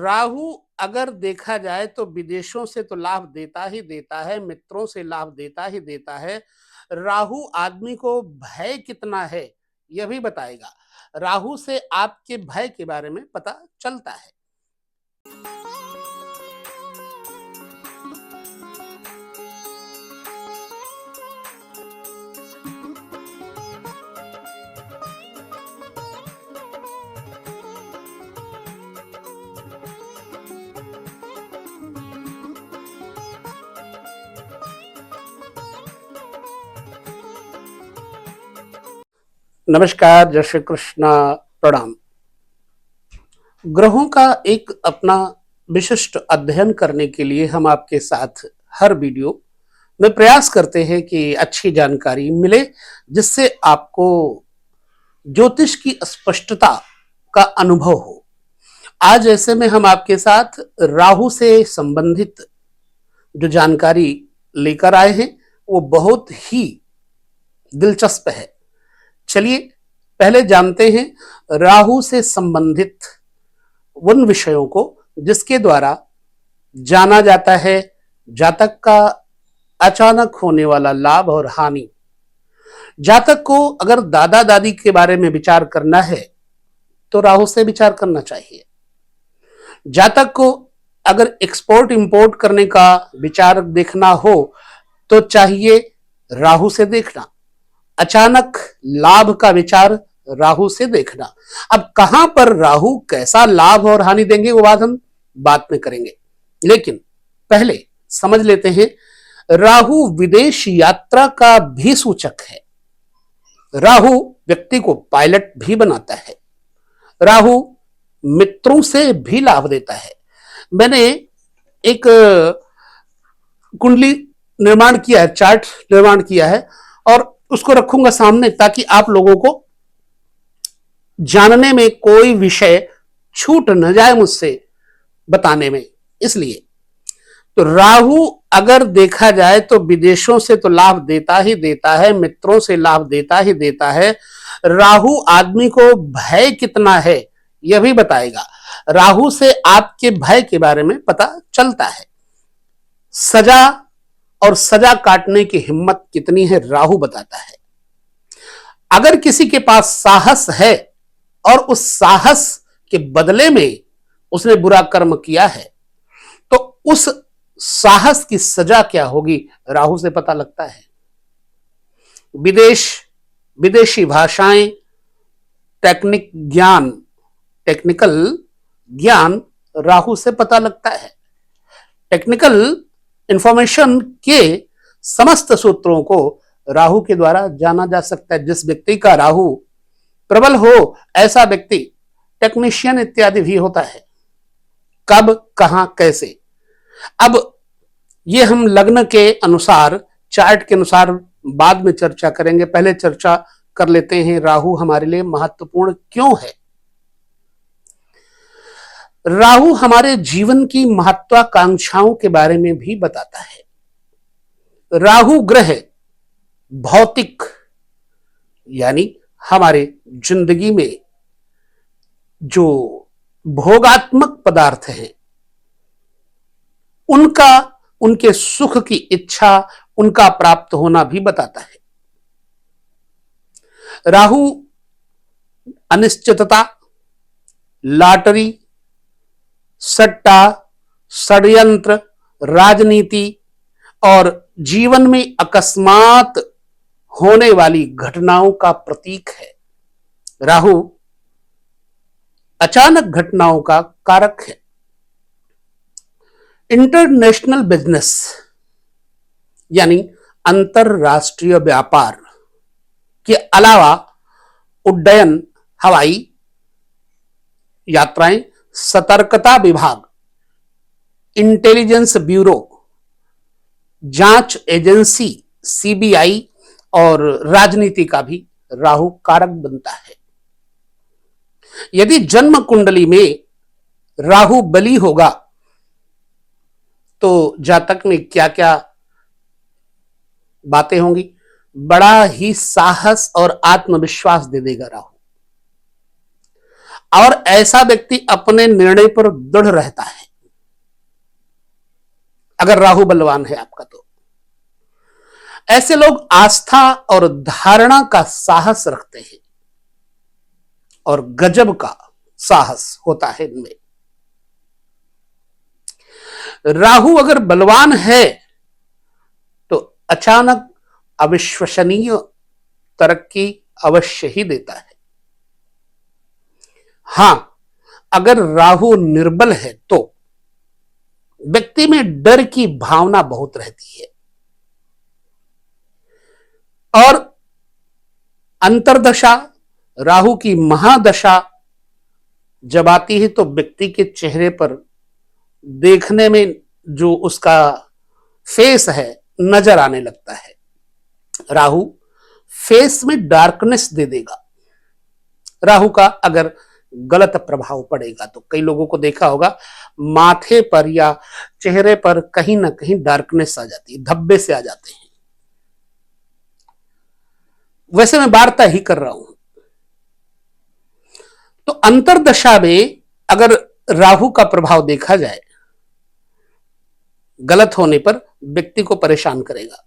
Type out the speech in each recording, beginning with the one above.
राहु अगर देखा जाए तो विदेशों से तो लाभ देता ही देता है, मित्रों से लाभ देता ही देता है। राहु आदमी को भय कितना है, यह भी बताएगा। राहु से आपके भय के बारे में पता चलता है। नमस्कार, जय श्री कृष्णा, प्रणाम। ग्रहों का एक अपना विशिष्ट अध्ययन करने के लिए हम आपके साथ हर वीडियो में प्रयास करते हैं कि अच्छी जानकारी मिले, जिससे आपको ज्योतिष की स्पष्टता का अनुभव हो। आज ऐसे में हम आपके साथ राहु से संबंधित जो जानकारी लेकर आए हैं वो बहुत ही दिलचस्प है। चलिए पहले जानते हैं राहु से संबंधित उन विषयों को जिसके द्वारा जाना जाता है जातक का अचानक होने वाला लाभ और हानि। जातक को अगर दादा दादी के बारे में विचार करना है तो राहु से विचार करना चाहिए। जातक को अगर एक्सपोर्ट इंपोर्ट करने का विचार देखना हो तो चाहिए राहु से देखना। अचानक लाभ का विचार राहु से देखना। अब कहां पर राहु कैसा लाभ और हानि देंगे वो बात हम बाद में करेंगे, लेकिन पहले समझ लेते हैं राहु विदेश यात्रा का भी सूचक है। राहु व्यक्ति को पायलट भी बनाता है। राहु मित्रों से भी लाभ देता है। मैंने एक कुंडली निर्माण किया है, चार्ट निर्माण किया है और उसको रखूंगा सामने ताकि आप लोगों को जानने में कोई विषय छूट न जाए मुझसे बताने में। इसलिए तो राहु अगर देखा जाए तो विदेशों से तो लाभ देता ही देता है, मित्रों से लाभ देता ही देता है। राहु आदमी को भय कितना है यह भी बताएगा। राहु से आपके भय के बारे में पता चलता है। सजा और सजा काटने की हिम्मत कितनी है राहु बताता है। अगर किसी के पास साहस है और उस साहस के बदले में उसने बुरा कर्म किया है तो उस साहस की सजा क्या होगी राहु से पता लगता है। विदेशी भाषाएं, टेक्निकल ज्ञान राहु से पता लगता है। टेक्निकल इंफॉर्मेशन के समस्त सूत्रों को राहु के द्वारा जाना जा सकता है। जिस व्यक्ति का राहु प्रबल हो ऐसा व्यक्ति टेक्नीशियन इत्यादि भी होता है। कब, कहां, कैसे, अब ये हम लग्न के अनुसार, चार्ट के अनुसार बाद में चर्चा करेंगे। पहले चर्चा कर लेते हैं राहु हमारे लिए महत्वपूर्ण क्यों है। राहु हमारे जीवन की महत्वाकांक्षाओं के बारे में भी बताता है। राहु ग्रह भौतिक यानी हमारे जिंदगी में जो भोगात्मक पदार्थ हैं उनके सुख की इच्छा, उनका प्राप्त होना भी बताता है। राहु अनिश्चितता, लॉटरी, सट्टा, षड्यंत्र, राजनीति और जीवन में अकस्मात होने वाली घटनाओं का प्रतीक है। राहु अचानक घटनाओं का कारक है। इंटरनेशनल बिजनेस यानी अंतरराष्ट्रीय व्यापार के अलावा उड्डयन, हवाई यात्राएं, सतर्कता विभाग, इंटेलिजेंस ब्यूरो, जांच एजेंसी सीबीआई और राजनीति का भी राहु कारक बनता है। यदि जन्म कुंडली में राहु बली होगा तो जातक में क्या क्या बातें होंगी। बड़ा ही साहस और आत्मविश्वास दे देगा राहु। और ऐसा व्यक्ति अपने निर्णय पर दृढ़ रहता है। अगर राहु बलवान है आपका तो ऐसे लोग आस्था और धारणा का साहस रखते हैं और गजब का साहस होता है इनमें। राहु अगर बलवान है तो अचानक अविश्वसनीय तरक्की अवश्य ही देता है। हां, अगर राहु निर्बल है तो व्यक्ति में डर की भावना बहुत रहती है और अंतर्दशा राहु की महादशा जब आती है तो व्यक्ति के चेहरे पर देखने में जो उसका फेस है नजर आने लगता है। राहु फेस में डार्कनेस दे देगा। राहु का अगर गलत प्रभाव पड़ेगा तो कई लोगों को देखा होगा माथे पर या चेहरे पर कहीं ना कहीं डार्कनेस आ जाती है, धब्बे से आ जाते हैं। वैसे मैं वार्ता ही कर रहा हूं। तो अंतर्दशा में अगर राहु का प्रभाव देखा जाए गलत होने पर व्यक्ति को परेशान करेगा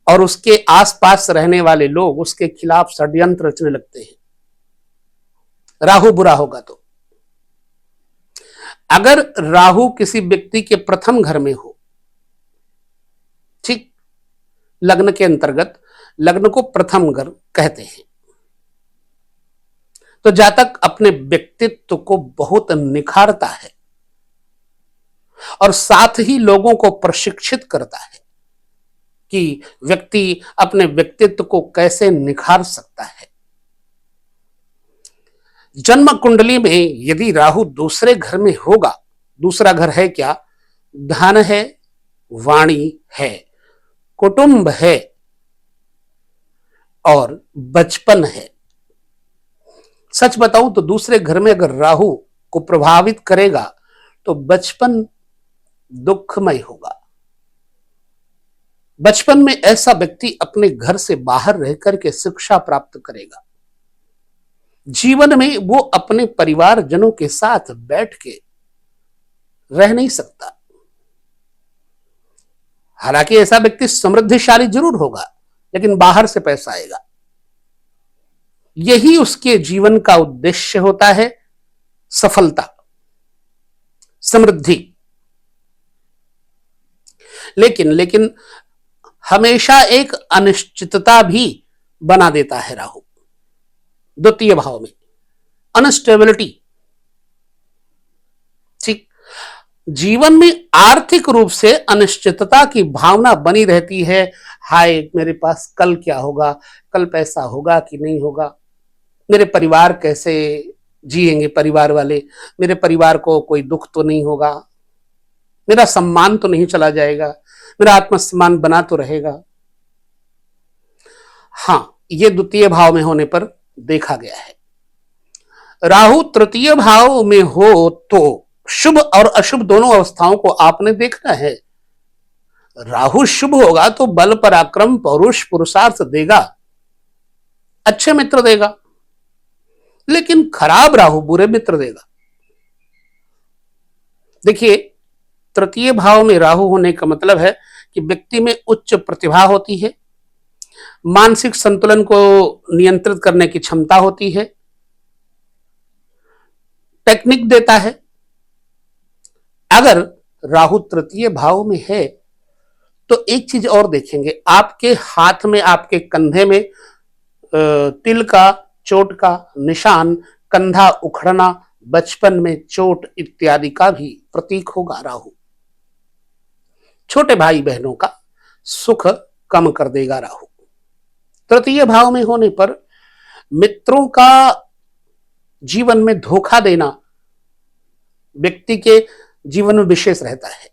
और उसके आसपास रहने वाले लोग उसके खिलाफ षड्यंत्र रचने लगते हैं। राहु बुरा होगा तो अगर राहु किसी व्यक्ति के प्रथम घर में हो, ठीक, लग्न के अंतर्गत लग्न को प्रथम घर कहते हैं, तो जातक अपने व्यक्तित्व को बहुत निखारता है और साथ ही लोगों को प्रशिक्षित करता है कि व्यक्ति अपने व्यक्तित्व को कैसे निखार सकता है। जन्म कुंडली में यदि राहु दूसरे घर में होगा, दूसरा घर है क्या? धन है, वाणी है, कुटुंब है और बचपन है। सच बताऊं तो दूसरे घर में अगर राहु को प्रभावित करेगा तो बचपन दुखमय होगा। बचपन में ऐसा व्यक्ति अपने घर से बाहर रहकर के शिक्षा प्राप्त करेगा। जीवन में वो अपने परिवारजनों के साथ बैठ के रह नहीं सकता। हालांकि ऐसा व्यक्ति समृद्धिशाली जरूर होगा लेकिन बाहर से पैसा आएगा। यही उसके जीवन का उद्देश्य होता है, सफलता, समृद्धि। लेकिन हमेशा एक अनिश्चितता भी बना देता है राहु। द्वितीय भाव में अनस्टेबिलिटी, ठीक, जीवन में आर्थिक रूप से अनिश्चितता की भावना बनी रहती है। हाय, मेरे पास कल क्या होगा, कल पैसा होगा कि नहीं होगा, मेरे परिवार कैसे जिएंगे, परिवार वाले, मेरे परिवार को कोई दुख तो नहीं होगा, मेरा सम्मान तो नहीं चला जाएगा, मेरा आत्मसम्मान बना तो रहेगा। हां, यह द्वितीय भाव में होने पर देखा गया है। राहु तृतीय भाव में हो तो शुभ और अशुभ दोनों अवस्थाओं को आपने देखना है। राहु शुभ होगा तो बल, पराक्रम, पौरुष, पुरुषार्थ देगा, अच्छे मित्र देगा। लेकिन खराब राहु बुरे मित्र देगा। देखिए, तृतीय भाव में राहु होने का मतलब है कि व्यक्ति में उच्च प्रतिभा होती है, मानसिक संतुलन को नियंत्रित करने की क्षमता होती है, टेक्निक देता है। अगर राहु तृतीय भाव में है तो एक चीज और देखेंगे, आपके हाथ में, आपके कंधे में तिल का, चोट का निशान, कंधा उखड़ना, बचपन में चोट इत्यादि का भी प्रतीक होगा राहु। छोटे भाई बहनों का सुख कम कर देगा राहु। तृतीय भाव में होने पर मित्रों का जीवन में धोखा देना व्यक्ति के जीवन में विशेष रहता है।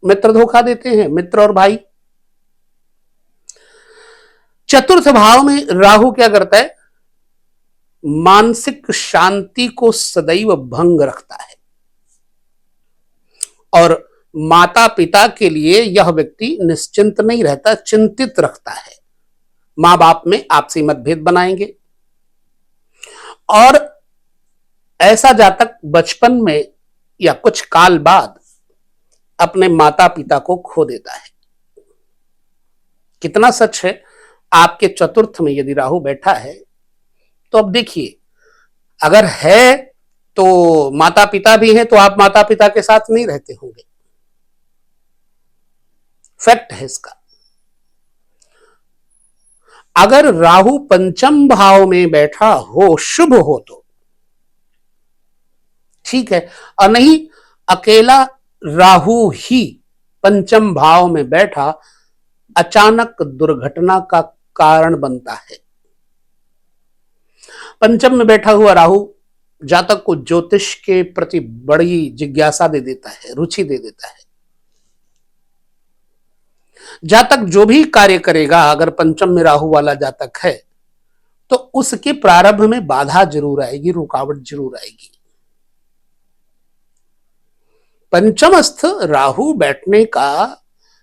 मित्र धोखा देते हैं, मित्र और भाई। चतुर्थ भाव में राहु क्या करता है? मानसिक शांति को सदैव भंग रखता है और माता पिता के लिए यह व्यक्ति निश्चिंत नहीं रहता, चिंतित रखता है। मां बाप में आपसी मतभेद बनाएंगे और ऐसा जातक बचपन में या कुछ काल बाद अपने माता पिता को खो देता है। कितना सच है, आपके चतुर्थ में यदि राहु बैठा है तो अब देखिए, अगर है तो माता पिता भी हैं तो आप माता पिता के साथ नहीं रहते होंगे, फैक्ट है इसका। अगर राहु पंचम भाव में बैठा हो, शुभ हो तो ठीक है, और नहीं अकेला राहु ही पंचम भाव में बैठा अचानक दुर्घटना का कारण बनता है। पंचम में बैठा हुआ राहु जातक को ज्योतिष के प्रति बड़ी जिज्ञासा दे देता है, रुचि दे देता है। जातक जो भी कार्य करेगा, अगर पंचम में राहु वाला जातक है तो उसके प्रारंभ में बाधा जरूर आएगी, रुकावट जरूर आएगी। पंचमस्थ राहु बैठने का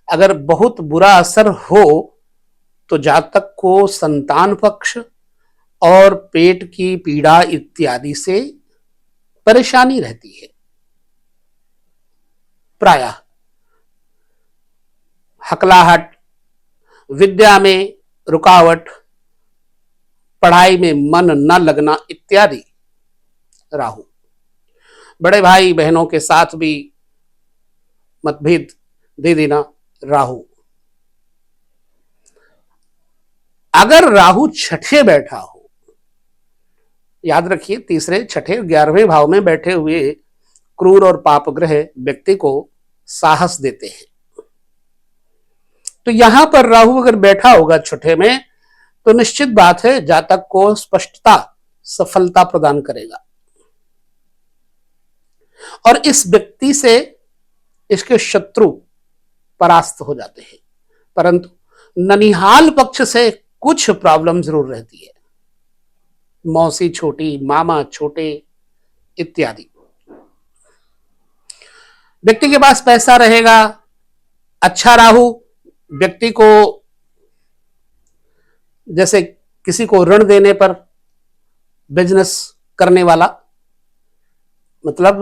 अगर बहुत बुरा असर हो तो जातक को संतान पक्ष और पेट की पीड़ा इत्यादि से परेशानी रहती है। प्रायः हकलाहट, विद्या में रुकावट, पढ़ाई में मन न लगना इत्यादि राहु। बड़े भाई बहनों के साथ भी मतभेद दे देना राहु। अगर राहु छठे बैठा हो, याद रखिए तीसरे, छठे, 11वें भाव में बैठे हुए क्रूर और पाप ग्रह व्यक्ति को साहस देते हैं। तो यहां पर राहु अगर बैठा होगा छठे में तो निश्चित बात है जातक को स्पष्टता, सफलता प्रदान करेगा और इस व्यक्ति से इसके शत्रु परास्त हो जाते हैं। परंतु ननिहाल पक्ष से कुछ प्रॉब्लम जरूर रहती है, मौसी छोटी, मामा छोटे इत्यादि। व्यक्ति के पास पैसा रहेगा, अच्छा राहु व्यक्ति को जैसे किसी को ऋण देने पर, बिजनेस करने वाला, मतलब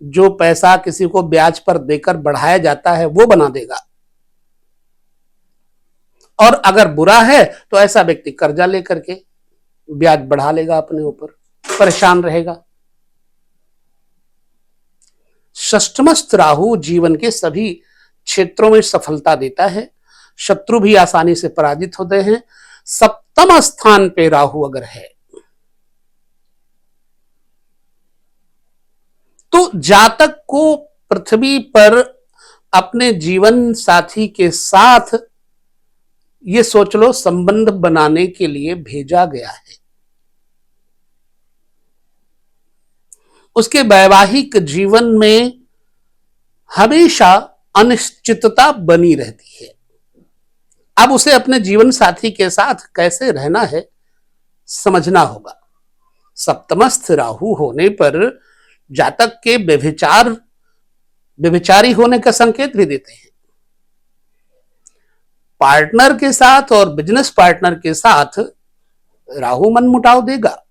जो पैसा किसी को ब्याज पर देकर बढ़ाया जाता है वो बना देगा। और अगर बुरा है तो ऐसा व्यक्ति कर्जा लेकर के ब्याज बढ़ा लेगा, अपने ऊपर परेशान रहेगा। षष्ठमस्थ राहु जीवन के सभी क्षेत्रों में सफलता देता है, शत्रु भी आसानी से पराजित होते हैं। सप्तम स्थान पे राहु अगर है तो जातक को पृथ्वी पर अपने जीवन साथी के साथ, ये सोच लो, संबंध बनाने के लिए भेजा गया है। उसके वैवाहिक जीवन में हमेशा अनिश्चितता बनी रहती है। अब उसे अपने जीवन साथी के साथ कैसे रहना है समझना होगा। सप्तमस्थ राहु होने पर जातक के व्यभिचारी होने का संकेत भी देते हैं। पार्टनर के साथ और बिजनेस पार्टनर के साथ राहु मनमुटाव देगा,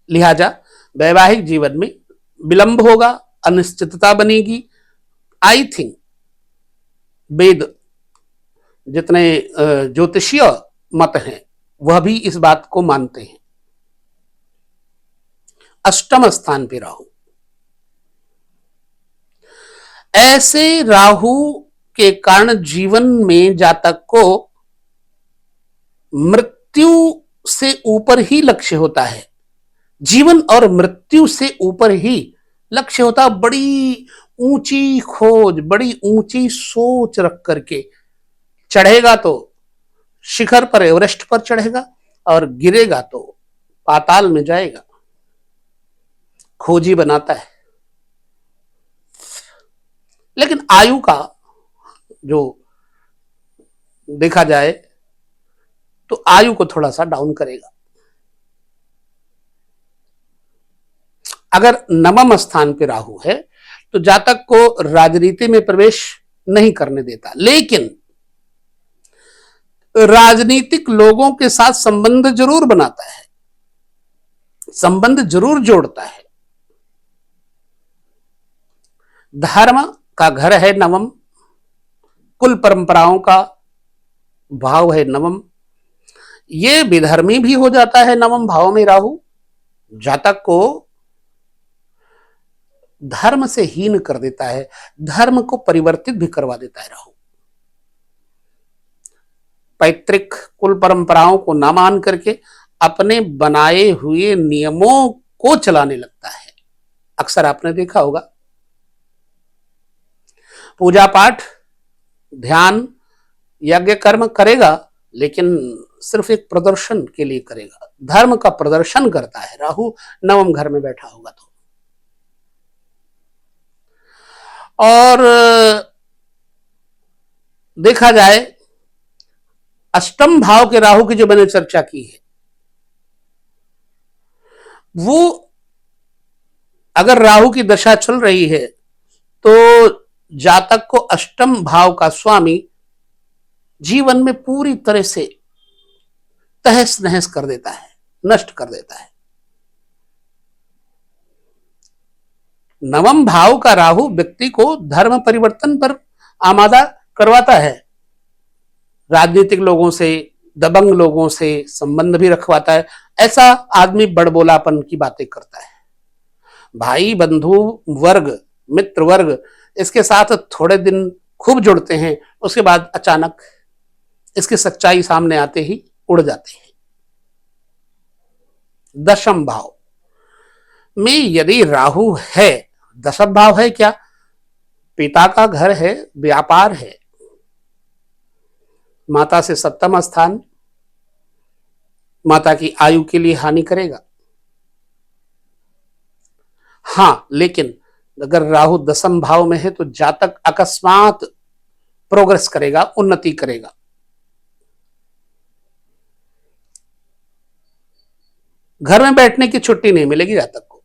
लिहाजा वैवाहिक जीवन में विलंब होगा, अनिश्चितता बनेगी। आई थिंक वेद जितने ज्योतिषीय मत हैं वह भी इस बात को मानते हैं। अष्टम स्थान पे राहु, ऐसे राहु के कारण जीवन में जातक को मृत्यु से ऊपर ही लक्ष्य होता है। जीवन और मृत्यु से ऊपर ही लक्ष्य होता। बड़ी ऊंची खोज, बड़ी ऊंची सोच रख करके चढ़ेगा तो शिखर पर, एवरेस्ट पर चढ़ेगा, और गिरेगा तो पाताल में जाएगा। खोजी बनाता है। लेकिन आयु का जो देखा जाए तो आयु को थोड़ा सा डाउन करेगा। अगर नवम स्थान पे राहु है तो जातक को राजनीति में प्रवेश नहीं करने देता, लेकिन राजनीतिक लोगों के साथ संबंध जरूर बनाता है, संबंध जरूर जोड़ता है। धर्म का घर है नवम, कुल परंपराओं का भाव है नवम, ये विधर्मी भी हो जाता है नवम भाव में राहु। जातक को धर्म से हीन कर देता है, धर्म को परिवर्तित भी करवा देता है राहु। पैतृक कुल परंपराओं को ना मान करके अपने बनाए हुए नियमों को चलाने लगता है। अक्सर आपने देखा होगा, पूजा पाठ, ध्यान, यज्ञ कर्म करेगा, लेकिन सिर्फ एक प्रदर्शन के लिए करेगा, धर्म का प्रदर्शन करता है राहु नवम घर में बैठा होगा तो। और देखा जाए अष्टम भाव के राहु की जो मैंने चर्चा की है, वो अगर राहु की दशा चल रही है तो जातक को अष्टम भाव का स्वामी जीवन में पूरी तरह से तहस नहस कर देता है, नष्ट कर देता है। नवम भाव का राहु व्यक्ति को धर्म परिवर्तन पर आमादा करवाता है, राजनीतिक लोगों से, दबंग लोगों से संबंध भी रखवाता है। ऐसा आदमी बड़बोलापन की बातें करता है, भाई बंधु वर्ग, मित्र वर्ग इसके साथ थोड़े दिन खूब जुड़ते हैं, उसके बाद अचानक इसकी सच्चाई सामने आते ही उड़ जाते हैं। दशम भाव में यदि राहु है, दशम भाव है क्या, पिता का घर है, व्यापार है, माता से सप्तम स्थान, माता की आयु के लिए हानि करेगा। हां, लेकिन अगर राहु दशम भाव में है तो जातक अकस्मात प्रोग्रेस करेगा, उन्नति करेगा। घर में बैठने की छुट्टी नहीं मिलेगी जातक को।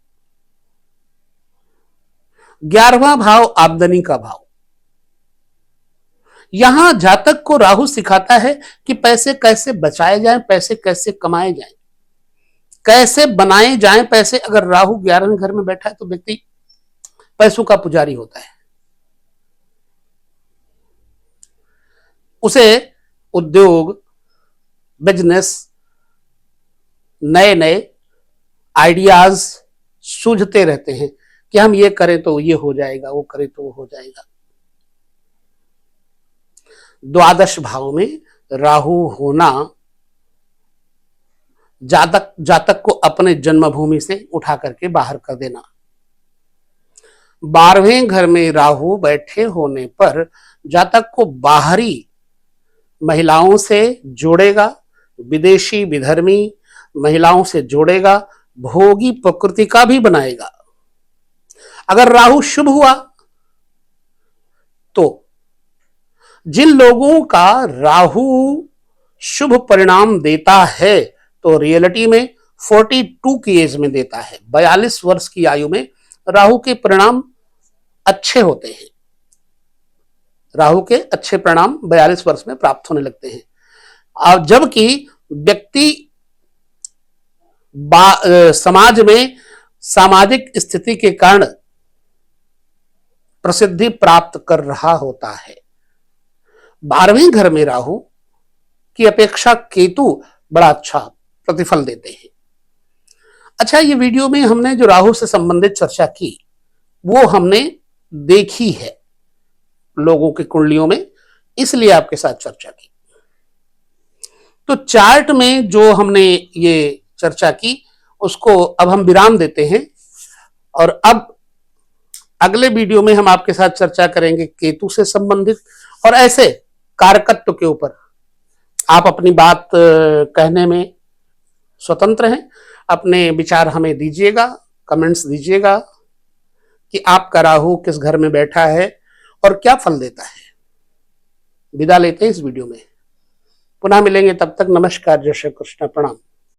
11वां भाव आमदनी का भाव, यहां जातक को राहु सिखाता है कि पैसे कैसे बचाए जाएं, पैसे कैसे कमाए जाएं, कैसे बनाए जाएं पैसे। अगर राहु 11वें घर में बैठा है तो व्यक्ति पैसों का पुजारी होता है, उसे उद्योग, बिजनेस, नए नए आइडियाज सूझते रहते हैं कि हम ये करें तो ये हो जाएगा, वो करें तो वो हो जाएगा। द्वादश भाव में राहु होना जातक को अपने जन्मभूमि से उठा करके बाहर कर देना। 12वें घर में राहु बैठे होने पर जातक को बाहरी महिलाओं से जोड़ेगा, विदेशी विधर्मी महिलाओं से जोड़ेगा, भोगी प्रकृति का भी बनाएगा। अगर राहु शुभ हुआ तो जिन लोगों का राहु शुभ परिणाम देता है तो रियलिटी में 42 की एज में देता है, 42 वर्ष की आयु में राहु के परिणाम अच्छे होते हैं। राहु के अच्छे परिणाम 42 वर्ष में प्राप्त होने लगते हैं। और जबकि व्यक्ति समाज में सामाजिक स्थिति के कारण प्रसिद्धि प्राप्त कर रहा होता है। 12वें घर में राहु की अपेक्षा केतु बड़ा अच्छा प्रतिफल देते हैं। अच्छा, ये वीडियो में हमने जो राहु से संबंधित चर्चा की वो हमने देखी है लोगों की कुंडलियों में, इसलिए आपके साथ चर्चा की। तो चार्ट में जो हमने ये चर्चा की उसको अब हम विराम देते हैं और अब अगले वीडियो में हम आपके साथ चर्चा करेंगे केतु से संबंधित और ऐसे कारकत्व के ऊपर। आप अपनी बात कहने में स्वतंत्र हैं, अपने विचार हमें दीजिएगा, कमेंट्स दीजिएगा कि आपका राहु किस घर में बैठा है और क्या फल देता है। विदा लेते हैं इस वीडियो में, पुनः मिलेंगे, तब तक नमस्कार, जय श्री कृष्ण, प्रणाम।